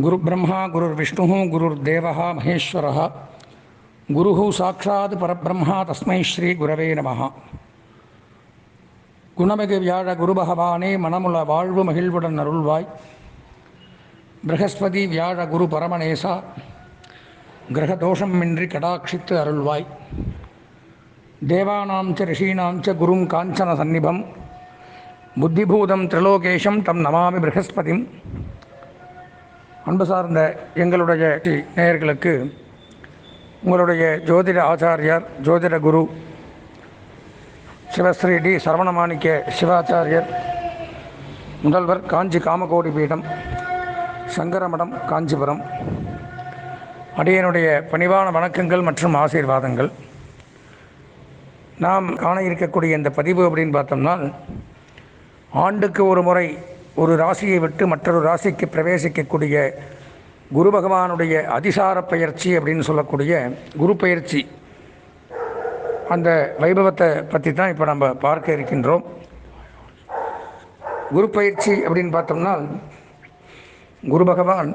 गुरु ब्रह्मा गुरुर्विष्णु गुरुर्देवः महेश्वरः गुरुः साक्षात् परब्रह्मा तस्मै श्री गुरवे नमः. குணமிகு வியாழ குருபகவானே மனமுள வாழ்வு மகிழ்வுடன் அருள்வாய். ப்ரஹஸ்பதி வியாழ குரு பரமநேசா கிரகதோஷமின்றி கடாட்சித்து அருள்வாய். தேவானாம் ச ரிஷீனாம் ச குரும் காஞ்சன சந்நிபம் புத்திபூதம் திரிலோகேஷம் தம் நமாமி ப்ரஹஸ்பதிம். அன்பு சார்ந்த எங்களுடைய நேயர்களுக்கு உங்களுடைய ஜோதிட ஆச்சாரியார் ஜோதிட குரு சிவஸ்ரீ டி சரவணமாணிக்க சிவாச்சாரியர் முதல்வர் காஞ்சி காமகோடி பீடம் சங்கரமடம் காஞ்சிபுரம் அடியனுடைய பணிவான வணக்கங்கள் மற்றும் ஆசீர்வாதங்கள். நாம் காண இருக்கக்கூடிய இந்த பதிவு அப்படின்னு பார்த்தோம்னா, ஆண்டுக்கு ஒரு முறை ஒரு ராசியை விட்டு மற்றொரு ராசிக்கு பிரவேசிக்கக்கூடிய குரு பகவானுடைய அதிசார பயிற்சி அப்படின்னு சொல்லக்கூடிய குரு பயிற்சி, அந்த வைபவத்தை பற்றி தான் இப்போ நம்ம பார்க்க இருக்கின்றோம். குரு பயிற்சி அப்படின்னு பார்த்தோம்னா, குரு பகவான்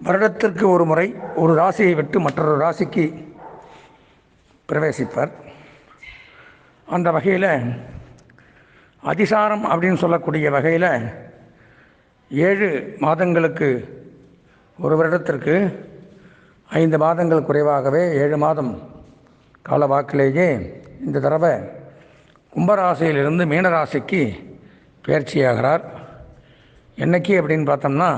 வருடத்திற்கு ஒரு முறை ஒரு ராசியை விட்டு மற்றொரு ராசிக்கு பிரவேசிப்பார். அந்த வகையில் அதிசாரம் அப்படின்னு சொல்லக்கூடிய வகையில் 7 மாதங்களுக்கு ஒரு வருடத்திற்கு 5 மாதங்கள் குறைவாகவே 7 மாதம் கால வாக்கிலேயே இந்த தடவை கும்பராசியிலிருந்து மீனராசிக்கு பயிற்சியாகிறார். என்னைக்கு அப்படின்னு பார்த்தோம்னா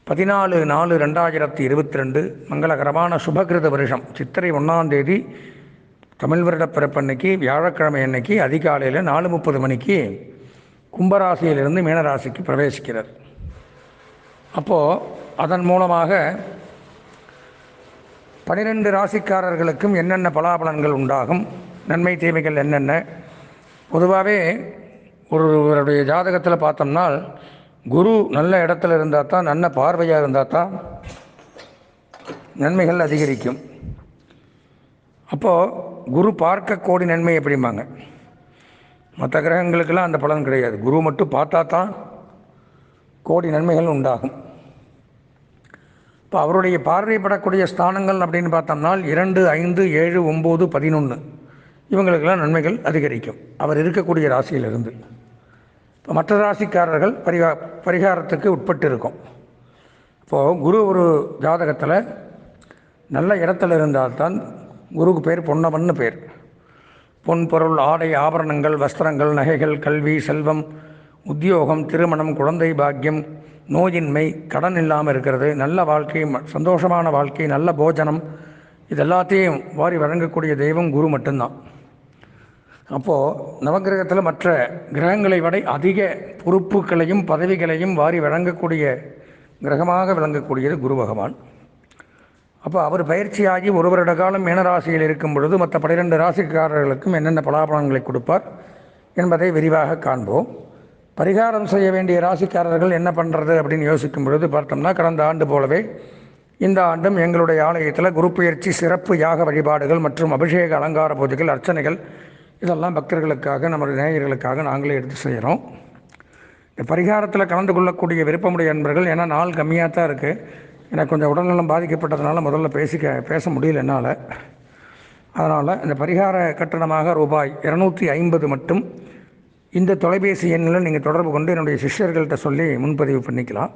14/4/2022 மங்களகரமான சுபகிருத வருஷம் சித்திரை 1ஆம் தேதி தமிழ் வருட பிறப்பன்னைக்கு வியாழக்கிழமை அன்னைக்கு அதிகாலையில் 4:30 மணிக்கு கும்பராசியிலிருந்து மீனராசிக்கு பிரவேசிக்கிறார். அப்போது அதன் மூலமாக 12 ராசிக்காரர்களுக்கும் என்னென்ன பலாபலன்கள் உண்டாகும், நன்மை தீமைகள் என்னென்ன. பொதுவாகவே ஒருவருடைய ஜாதகத்தில் பார்த்தோம்னா, குரு நல்ல இடத்துல இருந்தால் தான், நல்ல பார்வையாக இருந்தால் தான் நன்மைகள் அதிகரிக்கும். அப்போது குரு பார்க்க கோடி நன்மை எப்படிம்பாங்க. மற்ற கிரகங்களுக்கெல்லாம் அந்த பலன் கிடையாது. குரு மட்டும் பார்த்தா தான் கோடி நன்மைகள் உண்டாகும். இப்போ அவருடைய பார்வைப்படக்கூடிய ஸ்தானங்கள் அப்படின்னு பார்த்தோம்னா 2, 5, 7, 9, 11 இவங்களுக்கெல்லாம் நன்மைகள் அதிகரிக்கும் அவர் இருக்கக்கூடிய ராசியிலிருந்து. இப்போ மற்ற ராசிக்காரர்கள் பரிகாரத்துக்கு உட்பட்டு இருக்கும். இப்போது குரு ஒரு ஜாதகத்தில் நல்ல இடத்துல இருந்தால்தான் குருக்கு பேர் பொன்னவன்னு பேர். பொன், பொருள், ஆடை, ஆபரணங்கள், வஸ்திரங்கள், நகைகள், கல்வி, செல்வம், உத்தியோகம், திருமணம், குழந்தை பாக்கியம், நோயின்மை, கடன் இல்லாமல் இருக்கிறது, நல்ல வாழ்க்கை, சந்தோஷமான வாழ்க்கை, நல்ல போஜனம், இது எல்லாத்தையும் வாரி வழங்கக்கூடிய தெய்வம் குரு மட்டும்தான். அப்போது நவகிரகத்தில் மற்ற கிரகங்களை விட அதிக பொறுப்புகளையும் பதவிகளையும் வாரி வழங்கக்கூடிய கிரகமாக விளங்கக்கூடியது குரு பகவான். அப்போ அவர் பயிற்சியாகி ஒரு வருட காலம் மீனராசியில் இருக்கும் பொழுது மற்ற 12 ராசிக்காரர்களுக்கும் என்னென்ன பலாபலன்களை கொடுப்பார் என்பதை விரிவாக காண்போம். பரிகாரம் செய்ய வேண்டிய ராசிக்காரர்கள் என்ன பண்ணுறது அப்படின்னு யோசிக்கும் பொழுது பார்த்தோம்னா, கடந்த ஆண்டு போலவே இந்த ஆண்டும் எங்களுடைய ஆலயத்தில் குரு பயிற்சி சிறப்பு யாக வழிபாடுகள் மற்றும் அபிஷேக அலங்கார பூஜைகள், அர்ச்சனைகள் இதெல்லாம் பக்தர்களுக்காக நமது நேயர்களுக்காக நாங்களே எடுத்து செய்கிறோம். இந்த பரிகாரத்தில் கலந்து கொள்ளக்கூடிய விருப்பமுடைய நண்பர்கள், ஏன்னா நாள் கம்மியாக தான் இருக்குது, எனக்கு கொஞ்சம் உடல்நலம் பாதிக்கப்பட்டதுனால முதல்ல பேச முடியல என்னால். அதனால் இந்த பரிகார கட்டணமாக ரூபாய் 250 மட்டும் இந்த தொலைபேசி எண்ணில் நீங்கள் தொடர்பு கொண்டு என்னுடைய சிஷ்யர்கள்ட்ட சொல்லி முன்பதிவு பண்ணிக்கலாம்.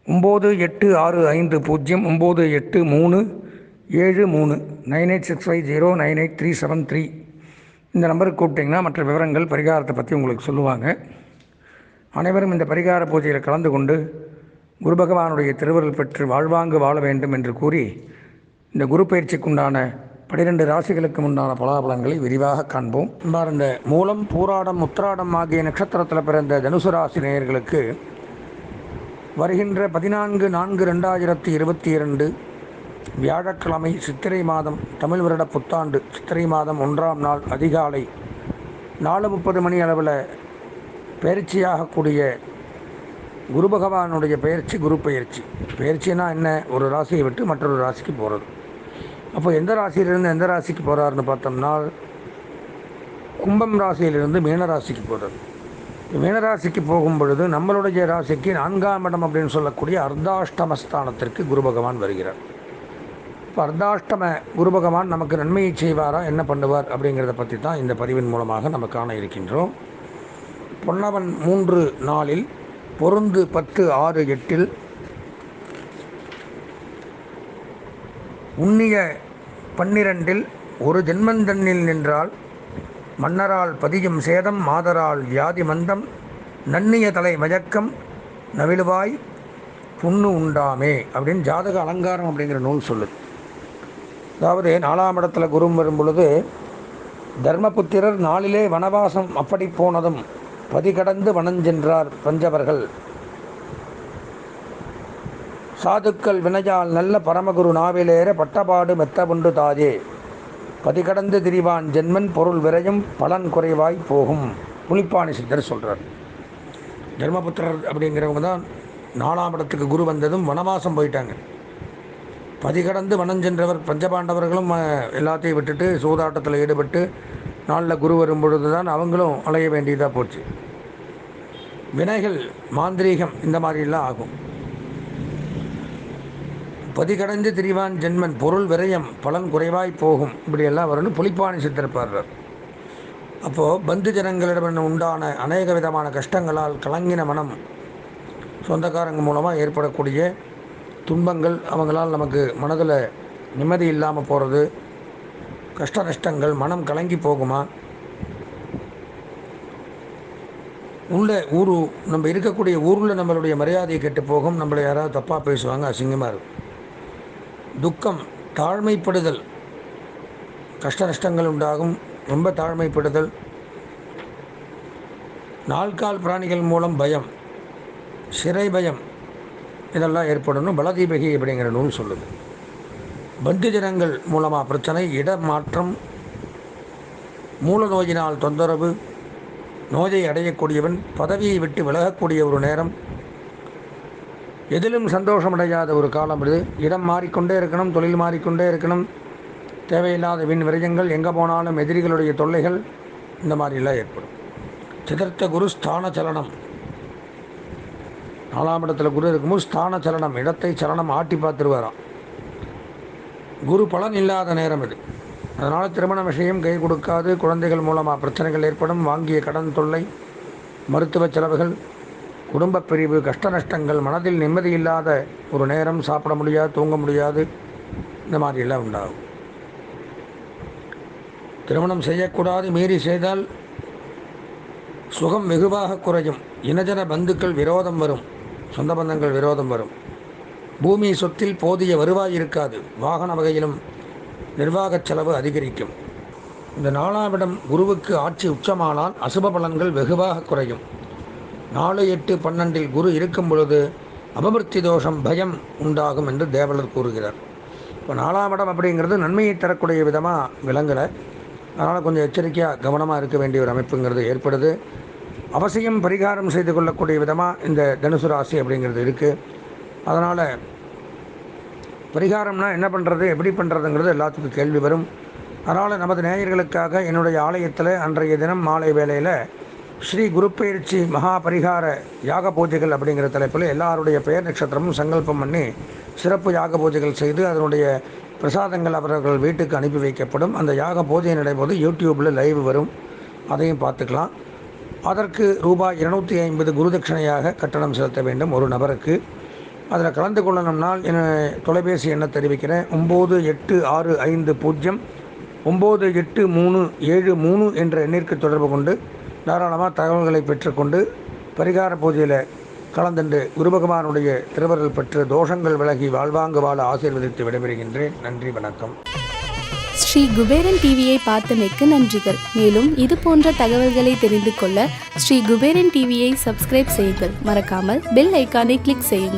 9860983373 9865098373 இந்த நம்பருக்கு கூப்பிட்டிங்கன்னா மற்ற விவரங்கள் பரிகாரத்தை பற்றி உங்களுக்கு சொல்லுவாங்க. அனைவரும் இந்த பரிகார பூஜையில் கலந்து கொண்டு குரு பகவானுடைய திருவருள் பெற்று வாழ்வாங்கு வாழ வேண்டும் என்று கூறி இந்த குரு பயிற்சிக்குண்டான 12 ராசிகளுக்கு உண்டான பலாபலன்களை விரிவாக காண்போம். இந்த மூலம், பூராடம், உத்திராடம் ஆகிய நட்சத்திரத்தில் பிறந்த தனுசு ராசி நேயர்களுக்கு வருகின்ற 14/4/2022 வியாழக்கிழமை சித்திரை மாதம் தமிழ் வருட புத்தாண்டு சித்திரை மாதம் 1ஆம் நாள் அதிகாலை 4:30 மணி அளவில் பயிற்சியாகக்கூடிய குரு பகவானுடைய பயிற்சி குரு பயிற்சி. பயிற்சினா என்ன? ஒரு ராசியை விட்டு மற்றொரு ராசிக்கு போகிறது. அப்போ எந்த ராசியிலிருந்து எந்த ராசிக்கு போகிறாருன்னு பார்த்தோம்னா, கும்பம் ராசியிலிருந்து மீனராசிக்கு போகிறது. மீனராசிக்கு போகும் பொழுது நம்மளுடைய ராசிக்கு 4ஆம் இடம் அப்படின்னு சொல்லக்கூடிய அர்த்தாஷ்டமஸ்தானத்திற்கு குரு பகவான் வருகிறார். இப்போ அர்த்தாஷ்டம குரு பகவான் நமக்கு நன்மையை செய்வாரா, என்ன பண்ணுவார் அப்படிங்கிறத பற்றி தான் இந்த பதிவின் மூலமாக நம்ம காண இருக்கின்றோம். பொன்னவன் 3 4 பொருந்து 10 6 8 உன்னிய 12 ஒரு ஜென்மந்தன்னில் நின்றால் மன்னரால் பதியும் சேதம் மாதரால் வியாதி மந்தம் நன்னிய தலை மயக்கம் நவிழுவாய் புண்ணு உண்டாமே அப்படின்னு ஜாதக அலங்காரம் அப்படிங்கிற நூல் சொல்லுது. அதாவது 4ஆம் இடத்துல குரு வரும் பொழுது தர்மபுத்திரர் 4 வனவாசம் அப்படி போனதும் பதிகடந்து வனஞ்சென்றார் பஞ்சவர்கள் சாதுக்கள் வினையால் நல்ல பரமகுரு நாவிலேற பட்டபாடு மெத்தபுண்டு தாயே பதிகடந்து திரிவான் ஜென்மன் பொருள் விரையும் பலன் குறைவாய் போகும். புலிப்பாணி சித்தர் சொல்கிறார். தர்மபுத்திரர் அப்படிங்கிறவங்க தான் 4ஆம் இடத்துக்கு குரு வந்ததும் வனவாசம் போயிட்டாங்க. பதிகடந்து வனஞ்சென்றவர் பஞ்சபாண்டவர்களும் எல்லாத்தையும் விட்டுட்டு சூதாட்டத்தில் ஈடுபட்டு 4 குரு வரும் பொழுது தான் அவங்களும் அலைய வேண்டியதாக போச்சு. வினைகள் மாந்திரீகம் இந்த மாதிரிலாம் ஆகும். பதிகடந்து திரிவான் ஜென்மன் பொருள் விரயம் பலன் குறைவாய் போகும் இப்படியெல்லாம் வரணும் புலிப்பாணி சித்திரப்பாடுறார். அப்போது பந்து ஜனங்களிடம் உண்டான அநேக விதமான கஷ்டங்களால் கலங்கின மனம், சொந்தக்காரங்க மூலமாக ஏற்படக்கூடிய துன்பங்கள், அவங்களால் நமக்கு மனதில் நிம்மதி இல்லாமல் போகிறது, கஷ்ட நஷ்டங்கள், மனம் கலங்கி போகுமா, நம்ம இருக்கக்கூடிய ஊரில் நம்மளுடைய மரியாதையை கெட்டு போகும், நம்மளை யாராவது தப்பாக பேசுவாங்க, அசிங்கமாக இருக்கும். துக்கம், தாழ்மைப்படுதல், கஷ்ட நஷ்டங்கள் உண்டாகும், ரொம்ப தாழ்மைப்படுதல், நால்கால் பிராணிகள் மூலம் பயம், சிறை பயம் இதெல்லாம் ஏற்படணும். பலதீபகி அப்படிங்கிற நூல் சொல்லுது. பந்து ஜனங்கள் மூலமாக பிரச்சனை, இடமாற்றம், மூல நோயினால் தொந்தரவு, நோயை அடையக்கூடியவன், பதவியை விட்டு விலகக்கூடிய ஒரு நேரம், எதிலும் சந்தோஷமடையாத ஒரு காலம் இது. இடம் மாறிக்கொண்டே இருக்கணும், தொழில் மாறிக்கொண்டே இருக்கணும், தேவையில்லாத வீண் விரயங்கள், எங்கே போனாலும் எதிரிகளுடைய தொல்லைகள், இந்த மாதிரிலாம் ஏற்படும். சிதர்த்த குரு ஸ்தான சலனம், 4ஆம் இடத்துல குரு இருக்கும்போது ஸ்தான சலனம், இடத்தை சலனம் ஆட்டி பார்த்துருவாராம். குரு பலன் இல்லாத நேரம் இது. அதனால் திருமண விஷயம் கை கொடுக்காது, குழந்தைகள் மூலமாக பிரச்சனைகள் ஏற்படும், வாங்கிய கடன் தொல்லை, மருத்துவ செலவுகள், குடும்ப பிரிவு, கஷ்ட நஷ்டங்கள், மனதில் நிம்மதி இல்லாத ஒரு நேரம், சாப்பிட முடியாது, தூங்க முடியாது, இந்த மாதிரியெல்லாம் உண்டாகும். திருமணம் செய்யக்கூடாது, மீறி செய்தால் சுகம் வெகுவாக குறையும். இனஜன பந்துக்கள் விரோதம் வரும், சொந்த பந்தங்கள் விரோதம் வரும். பூமி சொத்தில் போதிய வருவாய் இருக்காது, வாகன வகையிலும் நிர்வாகச் செலவு அதிகரிக்கும். இந்த 4ஆம் இடம் குருவுக்கு ஆட்சி உச்சமானால் அசுப பலன்கள் வெகுவாக குறையும். 4, 8, 12 குரு இருக்கும் பொழுது அபமிருத்தி தோஷம், பயம் உண்டாகும் என்று தேவலர் கூறுகிறார். இப்போ 4ஆம் இடம் அப்படிங்கிறது நன்மையை தரக்கூடிய விதமாக விளங்கலை. அதனால் கொஞ்சம் எச்சரிக்கையாக கவனமாக இருக்க வேண்டிய ஒரு அமைப்புங்கிறது ஏற்படுது. அவசியம் பரிகாரம் செய்து கொள்ளக்கூடிய விதமாக இந்த தனுசு ராசி அப்படிங்கிறது இருக்குது. அதனால் பரிகாரம்னா என்ன பண்ணுறது, எப்படி பண்ணுறதுங்கிறது எல்லாத்துக்கும் கேள்வி வரும். அதனால் நமது நேயர்களுக்காக என்னுடைய ஆலயத்தில் அன்றைய தினம் மாலை வேளையில் ஸ்ரீ குருப்பெயர்ச்சி மகா பரிகார யாக பூஜைகள் அப்படிங்கிற தலைப்பில் எல்லாருடைய பெயர் நட்சத்திரமும் சங்கல்பம் பண்ணி சிறப்பு யாக பூஜைகள் செய்து அதனுடைய பிரசாதங்கள் அவர்கள் வீட்டுக்கு அனுப்பி வைக்கப்படும். அந்த யாக பூஜை நடைபோது யூடியூப்பில் லைவ் வரும், அதையும் பார்த்துக்கலாம். அதற்கு ரூபாய் 250 குருதட்சணையாக கட்டணம் செலுத்த வேண்டும் ஒரு நபருக்கு. அதில் கலந்து கொள்ளணும்னால் தொலைபேசி எண்ணை தெரிவிக்கிறேன். 9865 983373 என்ற எண்ணிற்கு தொடர்பு கொண்டு தாராளமாக தகவல்களை பெற்றுக்கொண்டு பரிகார பூஜையில் கலந்துண்டு குரு பகவானுடைய திருவருள் பெற்று தோஷங்கள் விலகி வாழ்வாங்கு வாழ ஆசீர்வதித்து விடைபெறுகின்றேன். நன்றி, வணக்கம். ஸ்ரீ குபேரன் டிவியை பார்த்தமைக்கு நன்றிகள். மேலும் இது போன்ற தகவல்களை தெரிந்து கொள்ள ஸ்ரீ குபேரன் டிவியை சப்ஸ்கிரைப் செய்யுங்கள். மறக்காமல் பெல் ஐக்கானை கிளிக் செய்யுங்கள்.